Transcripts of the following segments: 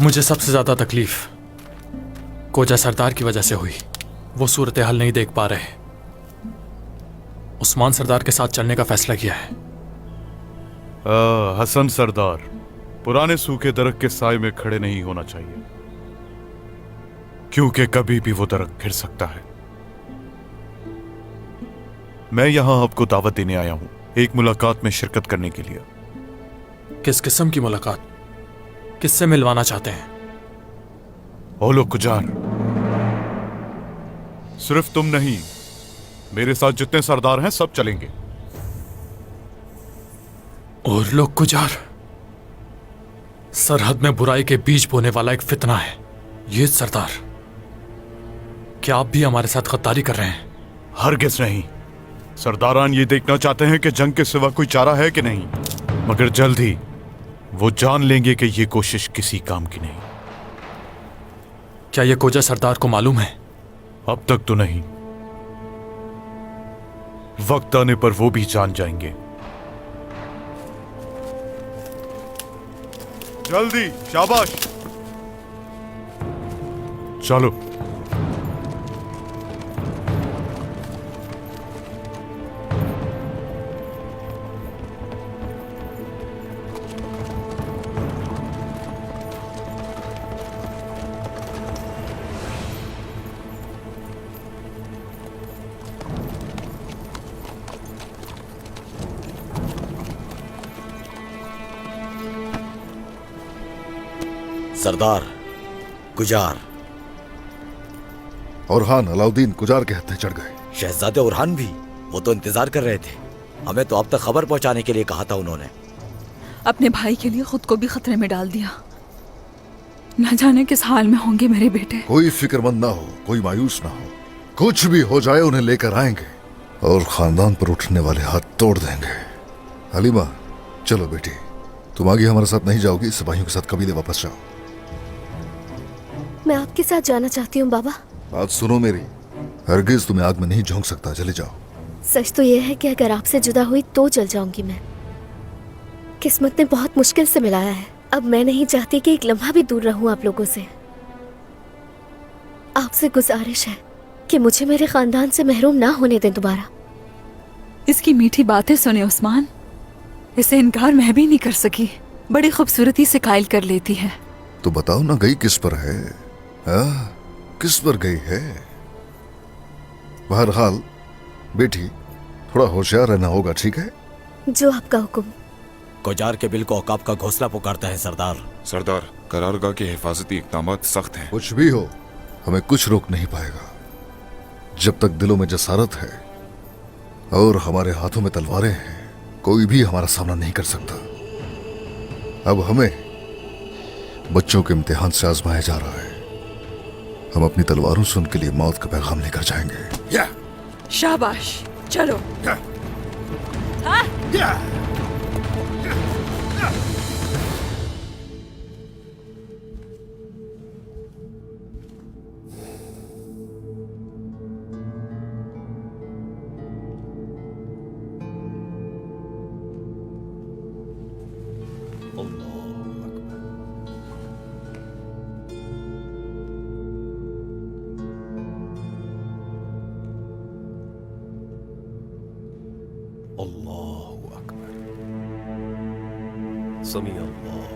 मुझे सबसे ज्यादा तकलीफ कोजा सरदार की वजह से हुई। वो सूरत हाल नहीं देख पा रहे। उस्मान सरदार के साथ चलने का फैसला किया है। हसन सरदार पुराने सूखे दरख्त के साए में खड़े नहीं होना चाहिए, क्योंकि कभी भी वो दरख्त गिर सकता है। मैं यहां आपको दावत देने आया हूं, एक मुलाकात में शिरकत करने के लिए। किस किस्म की मुलाकात? किससे मिलवाना चाहते हैं? ओलो कुजार, सिर्फ तुम नहीं, मेरे साथ जितने सरदार हैं सब चलेंगे। और लोग गुजार, सरहद में बुराई के बीज बोने वाला एक फितना है ये सरदार। क्या आप भी हमारे साथ गद्दारी कर रहे हैं? हरगिज़ नहीं। सरदारान ये देखना चाहते हैं कि जंग के सिवा कोई चारा है कि नहीं, मगर जल्द ही वो जान लेंगे कि ये कोशिश किसी काम की नहीं। क्या ये कोजा सरदार को मालूम है? अब तक तो नहीं, वक्त आने पर वो भी जान जाएंगे। जल्दी, शाबाश, चलो। सरदार गुजार। ओरहान अलाउद्दीन गुजार के हत्थे चढ़ गए। शहजादे ओरहान भी? वो तो इंतजार कर रहे थे। हमें तो अब तक खबर पहुंचाने के लिए कहा था उन्होंने। अपने भाई के लिए खुद को भी खतरे में डाल दिया। न जाने किस हाल में होंगे मेरे बेटे। कोई फिक्रमंद ना हो, कोई मायूस ना हो। कुछ भी हो जाए उन्हें लेकर आएंगे और खानदान पर उठने वाले हाथ तोड़ देंगे। हलीमा, चलो बेटी, तुम आगे हमारे साथ नहीं जाओगी, सिपाहियों के साथ कबीले वापस जाओ। मैं आपके साथ जाना चाहती हूँ बाबा। बात सुनो मेरी, हरगिज तुम्हें आग में नहीं झोंक सकता, चले जाओ। सच तो यह है कि अगर आपसे जुदा हुई तो जल जाऊंगी मैं। किस्मत ने बहुत मुश्किल से मिलाया है। अब मैं नहीं चाहती कि एक लम्हा भी दूर रहूं आप लोगों से। आपसे गुजारिश है कि मुझे मेरे खानदान से महरूम ना होने दें दोबारा। इसकी मीठी बातें सुने उस्मान, इसे इनकार मैं भी नहीं कर सकी। बड़ी खूबसूरती से कायल कर लेती है। तो बताओ ना, गई किस पर है? किस पर गई है? बहरहाल बेटी, थोड़ा होशियार रहना होगा, ठीक है? जो आपका हुक्म। गुजार के बिल को औकाब का घोंसला पुकारता है सरदार। सरदार, करारगाह के हिफाजती इक़दामात सख्त हैं। कुछ भी हो, हमें कुछ रोक नहीं पाएगा जब तक दिलों में जसारत है और हमारे हाथों में तलवारें हैं। कोई भी हमारा सामना नहीं कर सकता। अब हमें बच्चों के इम्तिहान से आजमाया जा रहा है। हम अपनी तलवारों से उनके लिए मौत का पैगाम लेकर जाएंगे। शाबाश, चलो। अल्लाहु अकबर। समी अल्लाह।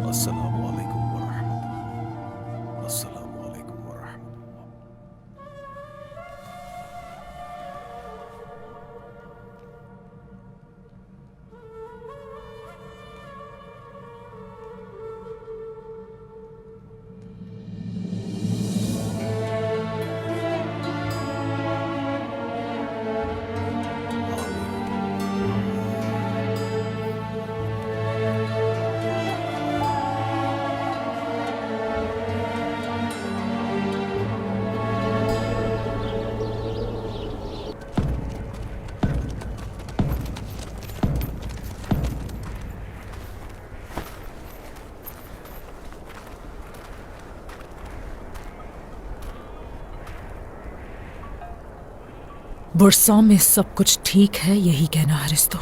अस्सलामु अलैकुम वरहमतुल्लाह। अस्सलामु अलैकुम वरहमतुल्लाह। बुरसा में सब कुछ ठीक है, यही कहना हरिस्तो?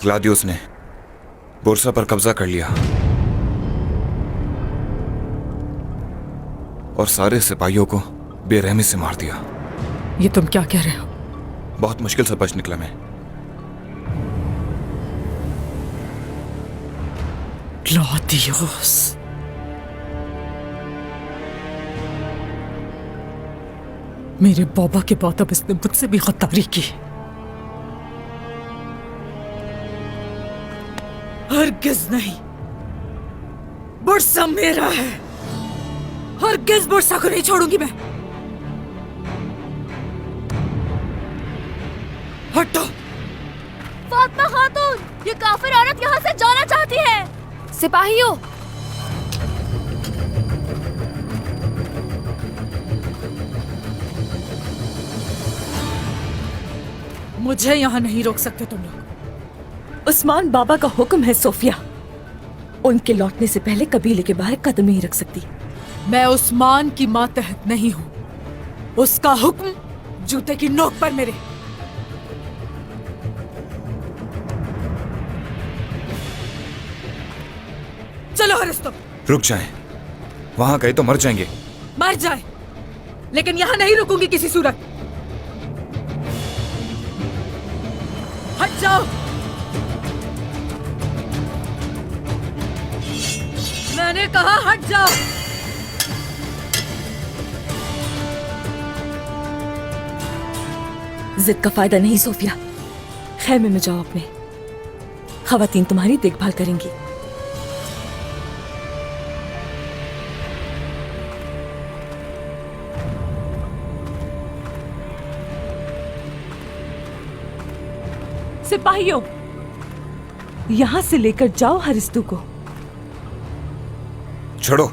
ग्लादियोस ने बुरसा पर कब्जा कर लिया और सारे सिपाहियों को बेरहमी से मार दिया। ये तुम क्या कह रहे हो? बहुत मुश्किल से बच निकला मैं। ग्लादियोस, मेरे बाबा के बाद अब इसने मुझसे भी गद्दारी की। हरगिज नहीं, बुरसा मेरा है। हरगिज बुरसा को नहीं छोड़ूंगी मैं। हटो। फातिमा खातून, ये काफिर औरत यहाँ से जाना चाहती है। सिपाहियों, मुझे यहाँ नहीं रोक सकते तुम लोग। उस्मान बाबा का हुक्म है सोफिया, उनके लौटने से पहले कबीले के बाहर कदम नहीं रख सकती। मैं उस्मान की मातहत नहीं हूं। उसका हुक्म जूते की नोक पर मेरे। चलो हरिस्तो। रुक जाएं, वहां गए तो मर जाएंगे। मर जाए, लेकिन यहां नहीं रुकूंगी किसी सूरत। हट जाओ। मैंने कहा हट जाओ। जिद का फायदा नहीं सोफिया, खैमे में जाओ अपने। खवातीन तुम्हारी देखभाल करेंगी। सिपाहियों, यहां से लेकर जाओ हरिस्तु को। छोड़ो।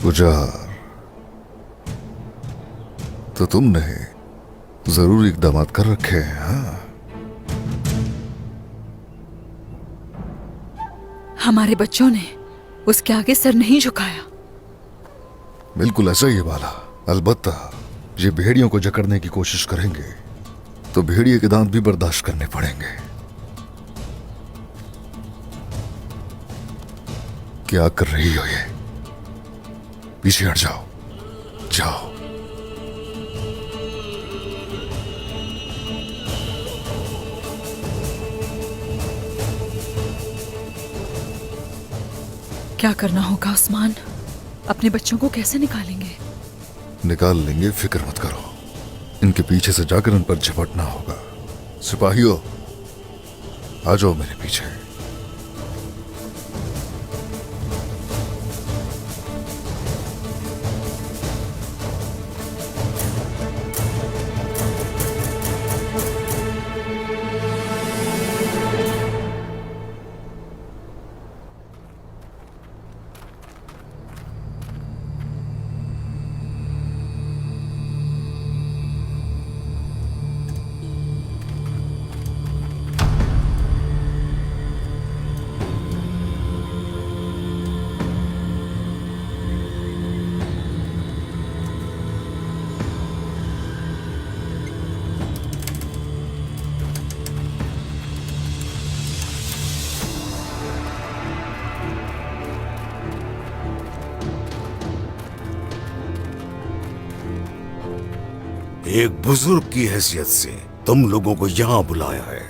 गुजार, तो तुमने जरूर इकदाम कर रखे हैं। हाँ? हमारे बच्चों ने उसके आगे सर नहीं झुकाया। बिल्कुल ऐसा ही है बाला। अलबत्ता ये भेड़ियों को जकड़ने की कोशिश करेंगे तो भेड़िए के दांत भी बर्दाश्त करने पड़ेंगे। क्या कर रही हो ये? पीछे हट जाओ, जाओ। क्या करना होगा उस्मान? अपने बच्चों को कैसे निकालेंगे? निकाल लेंगे, फिक्र मत करो। इनके पीछे से जाकर इन पर झपटना होगा। सिपाहियों, आ जाओ मेरे पीछे। एक बुजुर्ग की हैसियत से तुम लोगों को यहां बुलाया है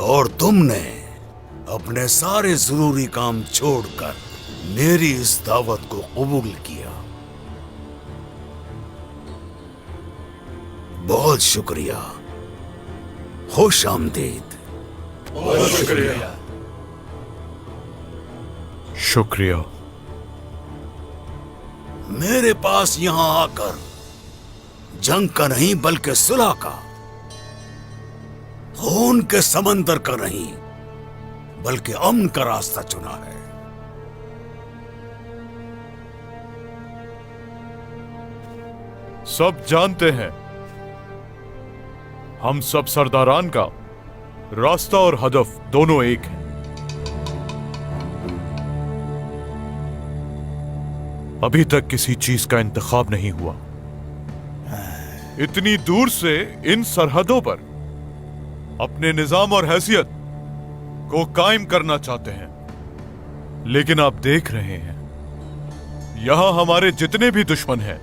और तुमने अपने सारे जरूरी काम छोड़कर मेरी इस दावत को कबूल किया। बहुत शुक्रिया। खुश आमदीद। बहुत शुक्रिया। शुक्रिया। मेरे पास यहां आकर जंग का नहीं बल्कि सुलह का, खून के समंदर का नहीं बल्कि अमन का रास्ता चुना है। सब जानते हैं हम सब सरदारान का रास्ता और हदफ दोनों एक है। अभी तक किसी चीज का इंतखाब नहीं हुआ। इतनी दूर से इन सरहदों पर अपने निजाम और हैसियत को कायम करना चाहते हैं, लेकिन आप देख रहे हैं यहां हमारे जितने भी दुश्मन हैं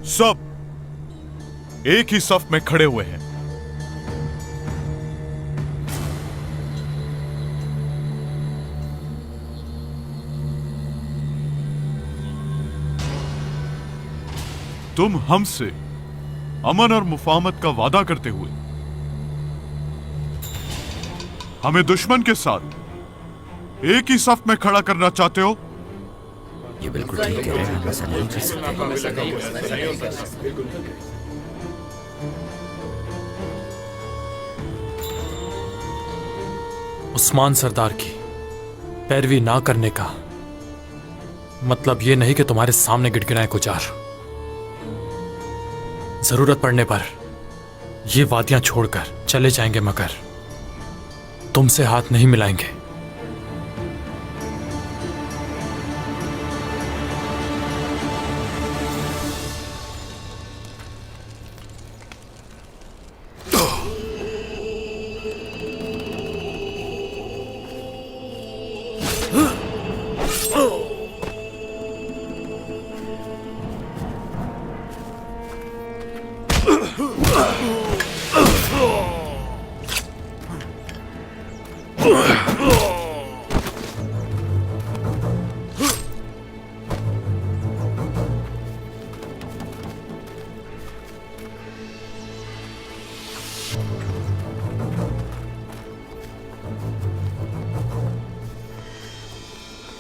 सब एक ही सफ में खड़े हुए हैं। तुम हमसे अमन और मुफाहमत का वादा करते हुए हमें दुश्मन के साथ एक ही सफ में खड़ा करना चाहते हो। ये बिल्कुल ठीक है, हम ऐसा नहीं कर सकते। उस्मान सरदार की पैरवी ना करने का मतलब ये नहीं कि तुम्हारे सामने गिड़गिड़ाए गुजार। जरूरत पड़ने पर ये वादियां छोड़कर चले जाएंगे, मगर तुमसे हाथ नहीं मिलाएंगे।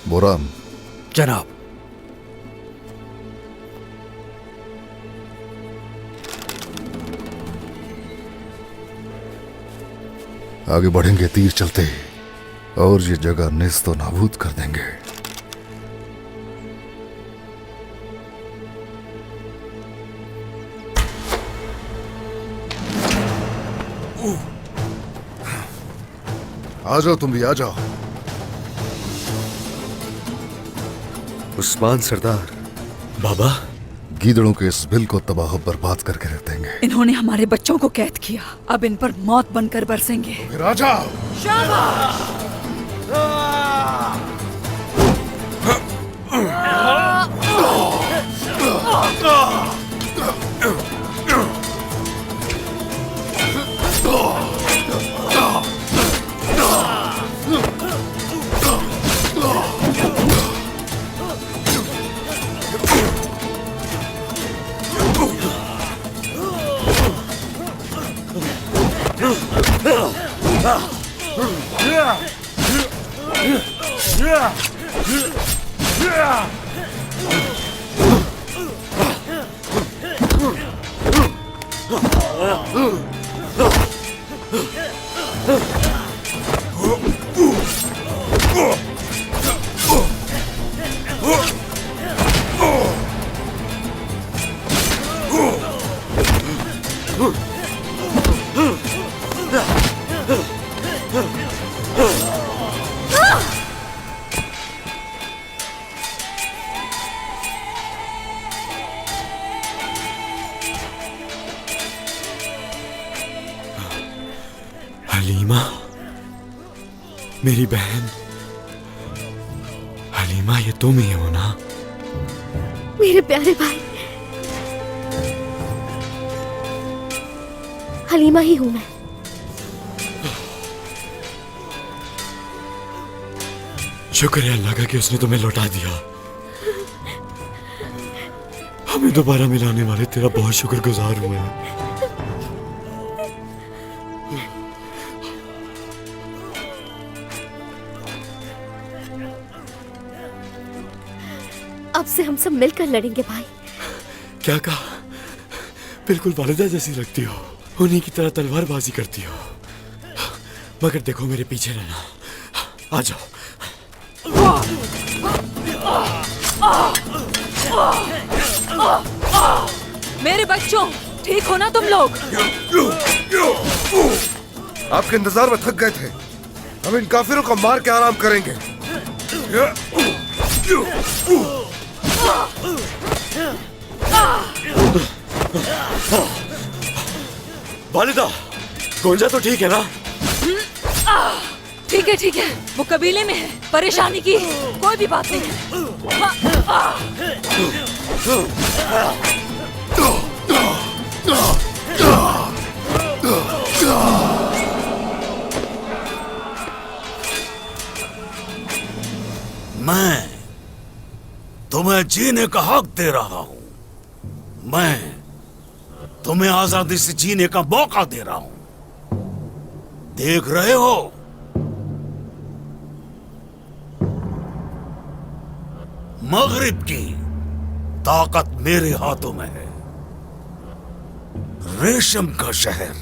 बोरान, जनाब। आगे बढ़ेंगे तीर चलते और ये जगह नेस्तो नाबूद कर देंगे। आ जाओ, तुम भी आ जाओ। उस्मान सरदार। बाबा, गीदड़ों के इस बिल को तबाह बर्बाद करके रख देंगे। इन्होंने हमारे बच्चों को कैद किया, अब इन पर मौत बनकर बरसेंगे। फिर आ जाओ। हलीमा, मेरी बहन हलीमा, ये तुम ही हो ना? मेरे प्यारे भाई, हलीमा ही हूं मैं। शुक्र है अल्लाह का कि उसने तुम्हें लौटा दिया। हमें दोबारा मिलाने वाले तेरा बहुत शुक्रगुजार हुए हैं। अब से हम सब मिलकर लड़ेंगे भाई। क्या कहा? बिल्कुल वालिदा जैसी लगती हो, उन्हीं की तरह तलवारबाजी करती हो। मगर देखो मेरे पीछे रहना, आ जाओ। मेरे बच्चों, ठीक हो ना तुम लोग? आपके इंतजार में थक गए थे। हम इन काफिरों को मार के आराम करेंगे। वालिदा, गोंजा तो ठीक है ना? ठीक है, वो कबीले में है, परेशानी की कोई भी बात नहीं है। मैं तुम्हें जीने का हक दे रहा हूं। मैं तुम्हें आजादी से जीने का मौका दे रहा हूं। देख रहे हो, मगरिब की ताकत मेरे हाथों में है। रेशम का शहर,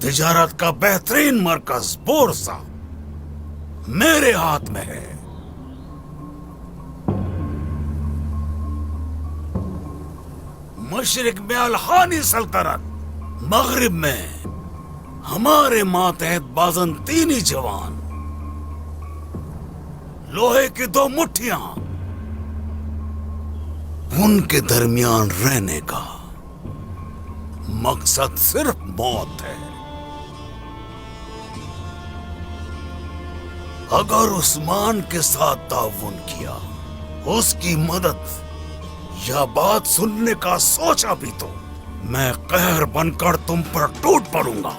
तिजारत का बेहतरीन मरकज बोरसा मेरे हाथ में है। मशरिक में अलहानी सल्तनत, मगरिब में हमारे मातहत बाजंतीनी जवान, लोहे की 2 मुट्ठियां, उनके दरमियान रहने का मकसद सिर्फ मौत है। अगर उस्मान के साथ ताउन किया, उसकी मदद या बात सुनने का सोचा भी तो मैं कहर बनकर तुम पर टूट पड़ूंगा।